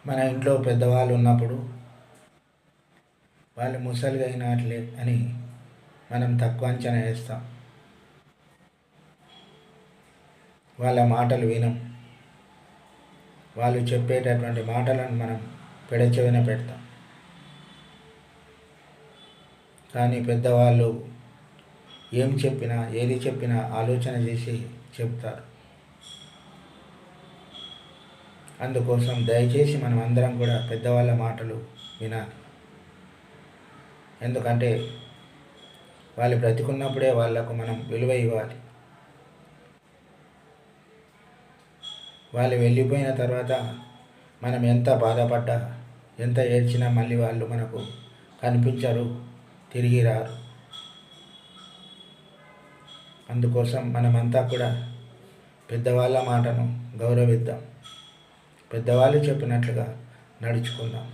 మన ఇంట్లో పెద్దవాళ్ళు ఉన్నప్పుడు వాళ్ళు ముసలిగా అయినట్లే అని మనం తక్కువ అంచనా వేస్తాం. వాళ్ళ మాటలు వినం. వాళ్ళు చెప్పేటటువంటి మాటలను మనం పెడచెవిన పెడతాం. కానీ పెద్దవాళ్ళు ఏం చెప్పినా ఏది చెప్పినా ఆలోచన చేసి చెప్తారు. అందుకోసం దయచేసి మనం అందరం కూడా పెద్దవాళ్ళ మాటలు వినాలి. ఎందుకంటే వాళ్ళు బ్రతికున్నప్పుడే వాళ్లకు మనం విలువ ఇవ్వాలి. వాళ్ళు వెళ్ళిపోయిన తర్వాత మనం ఎంత బాధపడ్డా ఎంత ఏడ్చినా మళ్ళీ వాళ్ళు మనకు కనిపించరు, తిరిగి రారు. అందుకోసం మనమంతా కూడా పెద్దవాళ్ళ మాటను గౌరవిద్దాం. పెద్దవాళ్ళు చెప్పినట్లుగా నడుచుకుందాం.